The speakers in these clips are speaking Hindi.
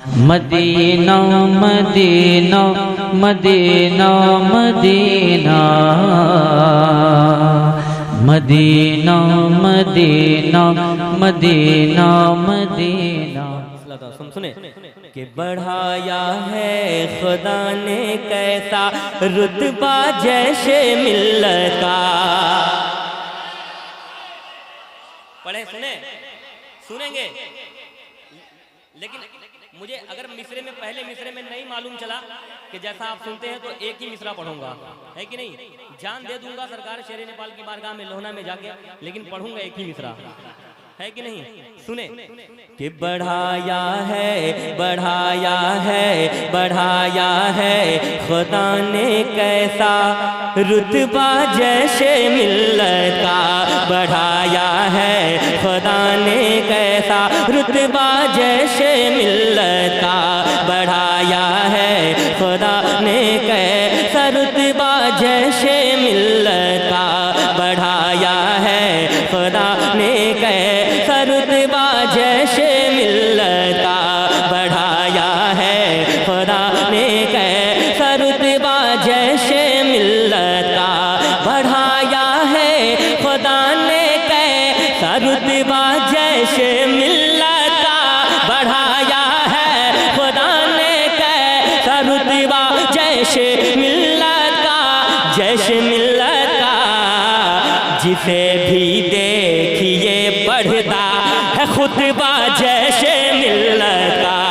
मदीना मदीना मदीना मदीना मदीना मदीना मदीना मदीना। सुने कि बढ़ाया है खुदा ने कैसा रुतबा जैसे मिल्लत का। पढ़े सुने सुनेंगे, लेकिन मुझे अगर मिसरे में पहले मिसरे में नहीं मालूम चला कि जैसा आप सुनते हैं तो एक ही मिसरा पढ़ूंगा, है कि नहीं। जान दे दूंगा सरकार शेर नेपाल की बारगाह में लोहना में जाके, लेकिन पढ़ूंगा एक ही मिसरा, है कि नहीं। सुने कि बढ़ाया है बढ़ाया है बढ़ाया है खुदा ने कैसा रुतबा जैसे मिल्लत का। बढ़ाया है खुदा ने कैसा रुतबा जैसे मिल्लत का। बढ़ाया है खुदा ने कैसा रुतबा जैसे मिल्लत का। बढ़ाया है खुदा ने कैसा रुतबा जैसे मिल्लत का। बढ़ाया है खुदा ने कैसा रुतबा जैसे मिल्लत का। बढ़ाया है खुदा ने कैसा रुतबा जैसे मिल्लत का। बढ़ाया है खुदा ने कैसा रुतबा जैसे मिल्लत का। जैसे मिल्लत का जिसे भी देखिए बढ़ता है खुतबा जैसे मिल्लत का।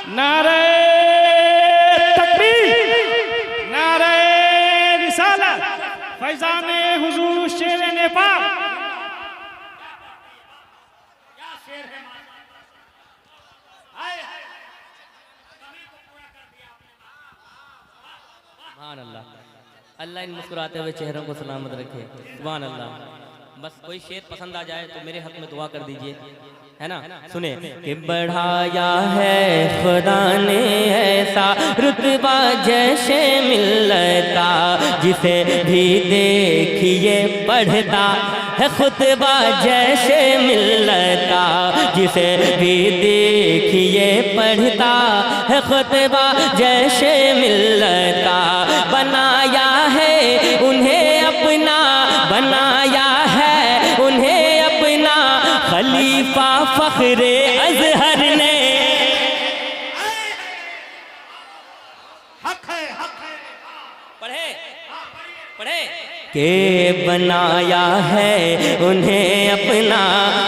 नारे तकबीर, नारे रिसालत, फैज़ाने हुजूर शेर नेपाल। सुभान अल्लाह, अल्लाह इन मुस्कुराते हुए चेहरों को सलामत रखे। सुभान अल्लाह। बस कोई शेर पसंद आ जाए तो मेरे हक में दुआ कर दीजिए, है ना। सुने कि बढ़ाया है खुदा ने ऐसा रुतबा जैसे मिल्लत का। जिसे भी देखिए बढ़ता है खुतबा जैसे मिल्लत का। जिसे भी देखिए पढ़ता है खुतबा जैसे मिल्लत का। बनाया है उन्हें अपना, बनाया है उन्हें अपना खलीफा फख्रे अजहर ने। पढ़े पढ़े के बनाया है उन्हें अपना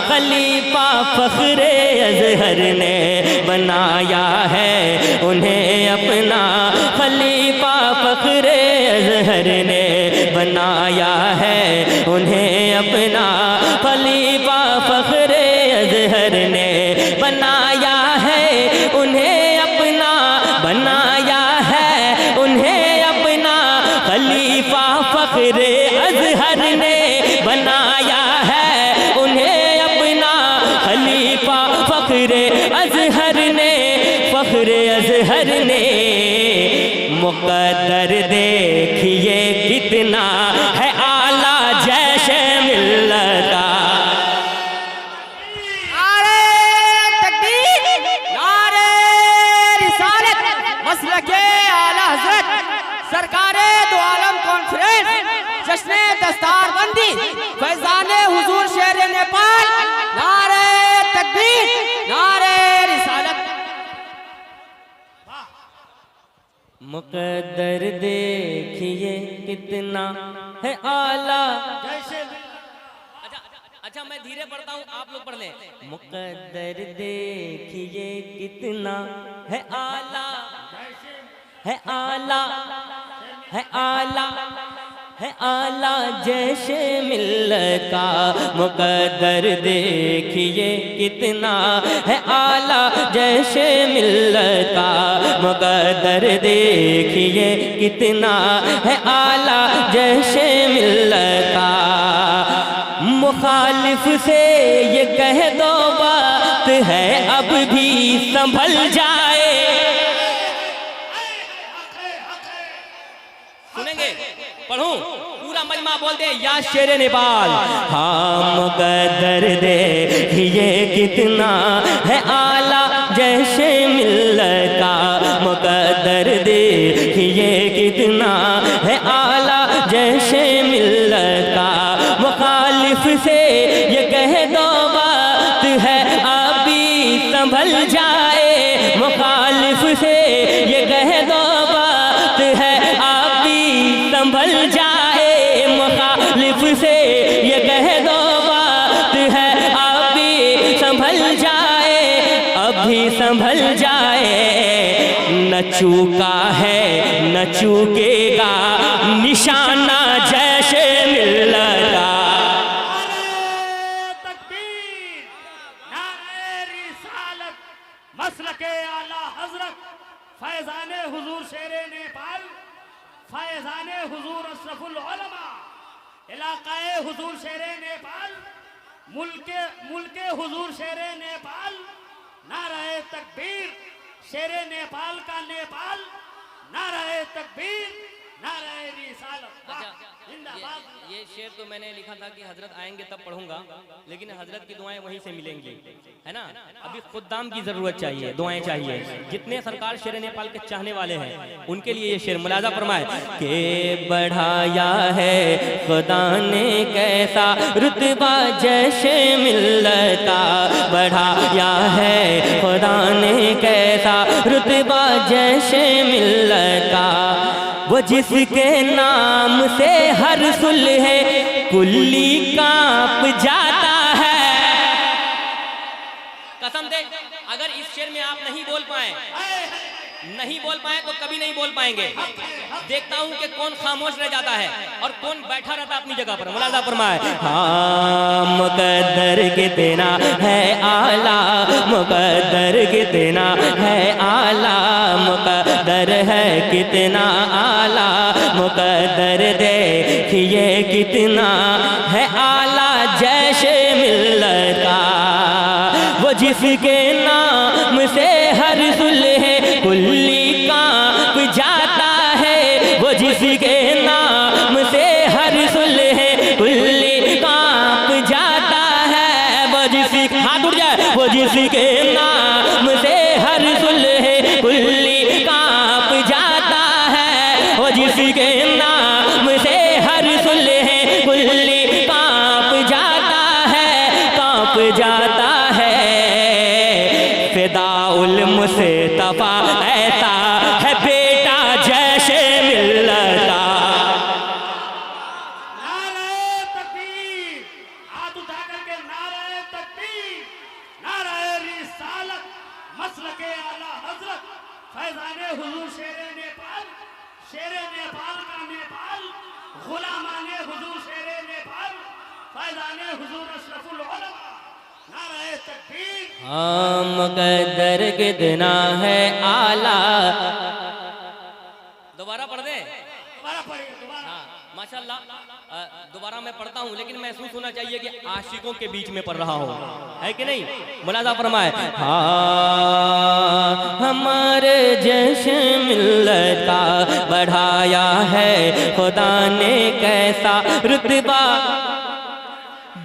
खलीफा फख्रे अजहर ने। बनाया है उन्हें अपना खलीफा फख्रे अजहर ने। बनाया है उन्हें अपना खलीफा फख्रे अजहर ने। बनाया है उन्हें अपना, बनाया है उन्हें अपना खलीफा फख्रे अजहर ने। बनाया है उन्हें अपना खलीफा फख्रे अजहर ने। फख्रे अजहर ने मुक़द्दर देखिए कितना है आला जैसे मिल्लत का। नारे तकबीर, नारे रिसालत, मसलके आला हज़रत सरकारे दो आलम कॉन्फ्रेंस जश्न दस्तारबंदी फैज़ाने हुजूर शेर नेपाल। नारे तकबीर, नारे रिसालत। मुक़द्दर देखिए कितना है आला। अच्छा मैं धीरे पढ़ता हूँ, आप लोग पढ़ लें। मुक़द्दर देखिए कितना है आला, है आला, है आला, है आला जैसे मिल्लत का। मुक़द्दर देखिए कितना है आला जैसे मिल्लत का। मुक़द्दर देखिए कितना है आला जैसे मिल्लत का। मुखालिफ से ये कह दो बात है अब भी संभल जाए। सुनेंगे, पढ़ूं, पूरा मजमा बोलते हैं या शेर नेपाल। हाँ मुकद्दर दे ये कितना है आला जैसे मिल्लत का, मुकद्दर दे ये कितना है आला जैसे मिल्लत का। मुखालिफ से ये कह दो बात है अभी संभल जाए, मुखालिफ से ये कह दो बात है अभी संभल जाए, मुखालिफ से ये कह दो बात है अभी संभल जाए, अभी संभल जाए। न चूका है न चूकेगा निशाना जैसे मिल्लत का। तकबीर, नारे रिसालत, मसलके आला हजरत, फैजाने हुजूर शेरे नेपाल, फैजाने हुजूर अशरफुल उलमा, इलाकाए हुजूर शेरे नेपाल, मुल्के हुजूर शेरे नेपाल। नारे तकबीर, शेरे नेपाल का नेपाल, नारे तकबीर, नारे रिसालत। जिंदाबाद। ये शेर तो मैंने लिखा था कि हजरत आएंगे तब पढ़ूंगा, लेकिन हजरत की दुआएं वहीं से मिलेंगी, है ना। अभी खुद्दाम की जरूरत चाहिए, दुआएं चाहिए। जितने सरकार शेर नेपाल के चाहने वाले हैं उनके लिए ये शेर मुलाजा फरमाए के बढ़ाया है खुदा ने कैसा रुतबा जैसे मिल्लत का, बढ़ाया है खुदा ने कैसा रुतबा जैसे मिल्लत का। वो जिसके नाम से हर सुलह कुल्ली कांप जाता है। कसम दे अगर इस शेर में आप नहीं बोल पाए तो कभी नहीं बोल पाएंगे। देखता हूं कि कौन खामोश रह जाता है और कौन बैठा रहता अपनी जगह पर। मुलाजा फरमाए हाँ मुकद्दर कितना है आला, मुकद्दर कितना है आला, मुकद्दर है कितना आला, मुकद्दर देखिए कितना है आला जैसे मिल्लत का। वो जिसके नाम से हर सुलह कुल्ली कांप जाता है, वो जिसके नाम से हर सुलह कुल्ली कांप जाता है। वो जिसके हाथ उठ जाए, वो जिसके नाम से हर सुलह कुल्ली कांप जाता है, वो जिसके नाम से हर सुलह कुल्ली कांप जाता है, कांप जाता है। फिदाउल मुस्तफा ऐसा है बेटा जैसे मिल्लत का। नारे तकबीर, हाथ उठा करके नारे तकबीर, नारे रिसालत, मसलके आला हजरत, फैजाने हुजूर शेरे नेपाल, शेरे नेपाल का नेपाल, गुलामाने हुजूर शेरे नेपाल, फैजाने हुजूर अशरफुल उलमा। नारे तकबीर। हाँ मुकद्दर कितना है आला। दोबारा पढ़ दे। दोबारा पढ़िए, दोबारा। माशाल्लाह दोबारा मैं पढ़ता हूँ, लेकिन महसूस होना चाहिए कि आशिकों के बीच में पढ़ रहा हूँ, है कि नहीं। मुलाजा फरमाए हाँ हमारे जैसे मिल्लत का बढ़ाया है खुदा ने कैसा रुतबा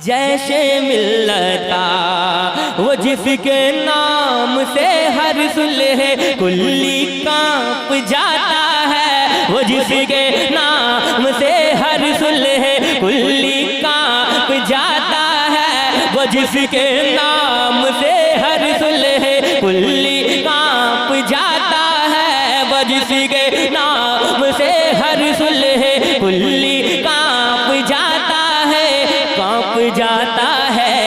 जैसे मिल्लत का। वो जिसके नाम से हर सुलह कुल्ली कांप जाता है, वो जिसके नाम से हर सुलह कुल्ली कांप जाता है, वो जिसके नाम से हर सुलह कुल्ली कांप जाता है, वो जिसके नाम से हर सुलह कुल्ली कांप जाता है, कांप जाता है।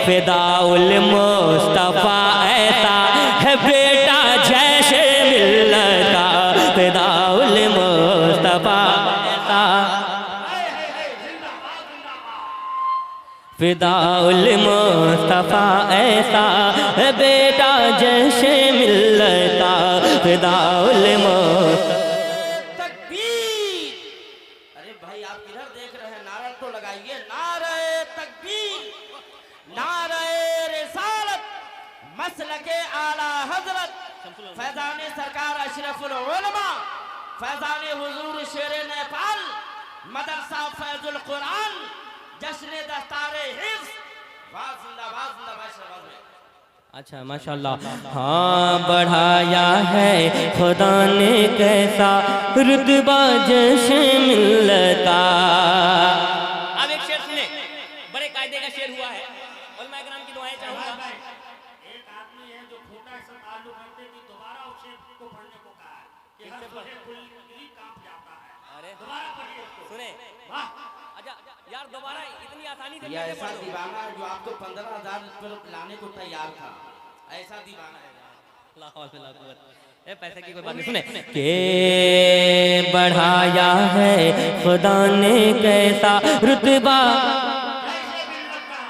फिदाउल मुस्तफा ऐसा है बेटा जैसे मिल्लत का, फिदाउल मुस्तफा ऐसा, फिदाउल मुस्तफा ऐसा है बेटा जैसे मिल्लत का, फिदाउल मुस्तफा। अरे भाई आप किधर देख रहे हैं? नारा तो लगाइए। नारे तकबीर, नारे रिसालत, मसलके आला हजरत, फैजाने सरकार अशरफुल उलमा, फैजाने हुजूर शेरे नेपाल, मदरसा फैजुल कुरान जश्न दस्तारे हिफ्ज वाह जिंदाबाद जिंदाबाद शहबाज में। अच्छा माशाल्लाह। हाँ बढ़ाया है खुदा ने कैसा रुतबा जश्न मिलता। अब एक शेर सुने, बड़े कायदे का शेर हुआ है, उलमा इकराम की दुआएं चाहूंगा। एक आदमी है जो खोटा से ताल्लुक रखते कि दोबारा उस शेर को पढ़ने को कहा है कि हर सुबह कुल्ली कांप जाता है। अरे दोबारा पढ़िए उसको। सुने वाह अच्छा यार दोबारा इतनी आसानी से यह कैसे ऐसा पढ़ दो? दीवाना है जो आपको 15,000 पर लाने को तैयार था, ऐसा दीवाना है। ला हौल वला कुव्वत। ए पैसे की कोई बात नहीं। सुने के बढ़ाया है खुदा ने कैसा रुतबा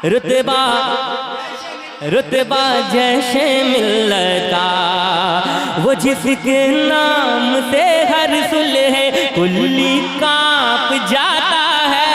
रुतबा रुतबा जैसे मिलता। वो जिसके नाम से हर सुलह कुल्ली कांप जाता है।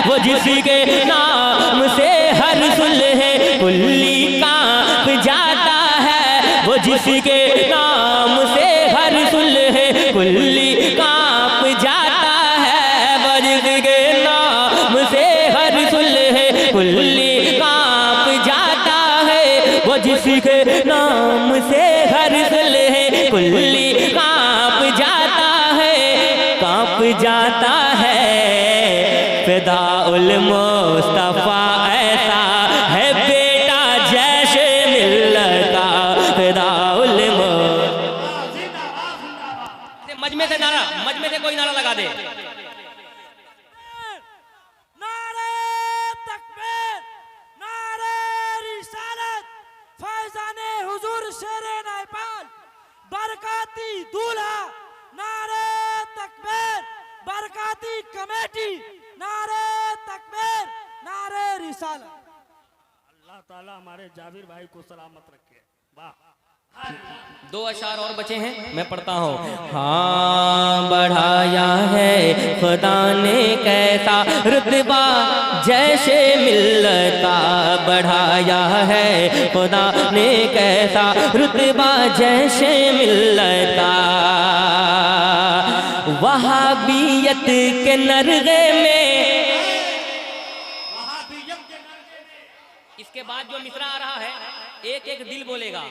वो जिसके नाम से हर सुलह कुल्ली कांप जाता है। वो जिसके नाम से हर सुलह कुल्ली कांप जाता है। वो जिसके नाम से हर सुलह कुल्ली कांप जाता है। वो जिसके नाम से हर सुलह कुल्ली कांप जाता है, कांप जाता है। फिदाउल मुस्तफा ऐसा है बेटा जैसे मिलता। फिदाउल मजमे से नारा, मजमे से कोई नारा लगा दे। नारे तकबीर, नारे रिसालत, फैजाने हुजूर शेरे नेपाल, बरकाती दूल्हा, नारे तकबीर, बरकाती कमेटी, नारे तकबीर, नारे रिसालत। अल्लाह ताला हमारे जाबिर भाई को सलामत रखे। वाह। दो अशार और बचे हैं, मैं पढ़ता हूँ। हाँ बढ़ाया है खुदा ने कैसा रुतबा जैसे मिलता। बढ़ाया है खुदा ने कैसा रुतबा जैसे मिलता। वहाबियत के नरगे में, इसके बाद जो मिसरा आ रहा है एक एक दिल बोलेगा,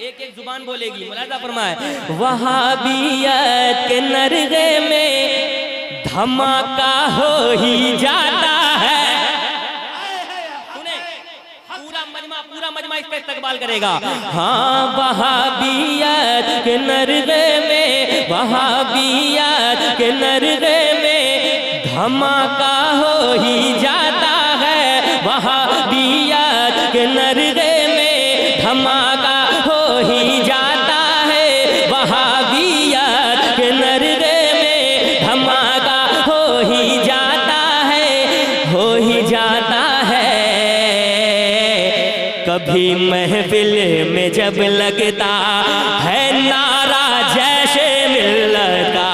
एक एक जुबान बोलेगी। मुलाजा फरमाए। वहाबियत के नरगे में धमाका हो ही जाता है। सुने पूरा मजमा इसका इस्तकबाल करेगा। हाँ वहाबियत के नरगे में, वहाबियत के नरगे में धमाका हो ही जाता है। वहाबियत के नरगे धमाका हो ही जाता है। वहाबियत के नरगे में धमाका हो ही जाता है, हो ही जाता है। कभी महफिल में जब लगता है नारा जैसे मिलता।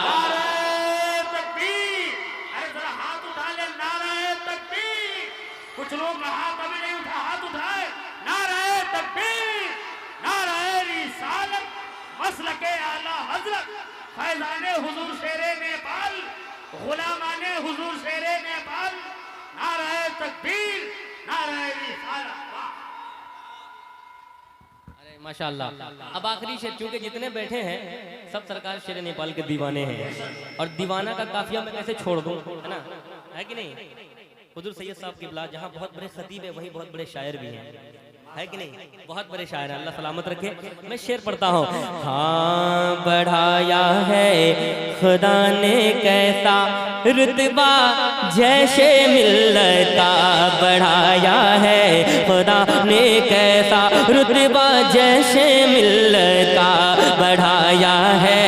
नारे तकबीर। अरे जरा हाथ उठा ले, नारे तकबीर। कुछ लोग हाथ अभी नहीं उठा, हाथ उठाए। नारे तकबीर, नारे रिसालत, मसलके आला हजरत, फैजाने हुजूर शेरे नेपाल, गुलामाने हुजूर शेरे नेपाल। नारे तकबीर, नारे रिसालत। वाह। अरे माशाल्लाह। अब आखिरी शेर, चूंकि जितने बैठे हैं सब सरकार शेर नेपाल के दीवाने हैं, और दीवाना का काफिया मैं कैसे छोड़ दूं, है ना, है कि नहीं। हुजूर सैयद साहब किबला जहाँ बहुत बड़े खतीब है वहीं बहुत बड़े शायर भी हैं, है कि नहीं। बहुत बड़े शायर हैं, अल्लाह सलामत रखे। मैं शेर पढ़ता हूँ। हाँ बढ़ाया है खुदा ने कैसा रुतबा जैसे मिलता। बढ़ाया है खुदा ने कैसा रुतबा जैसे मिलता। बढ़ाया है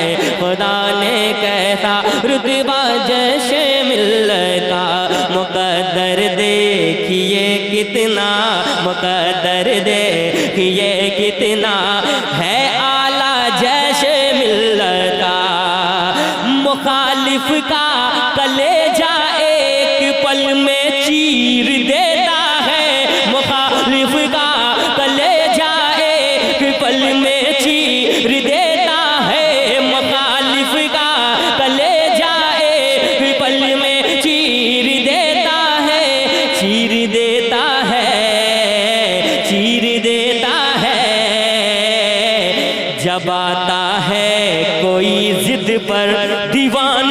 खुदा ने कैसा रुतबा जैसे मिलता। मुकद्दर देखिए कितना, मुकद्दर देखिए कितना है आला जैसे मिलता। मुखालिफ का कलेजा एक पल में चीर देता है। मुखालिफ का कलेजा एक पल में चीर देता है। मुखालिफ का कलेजा एक पल में पर दीवान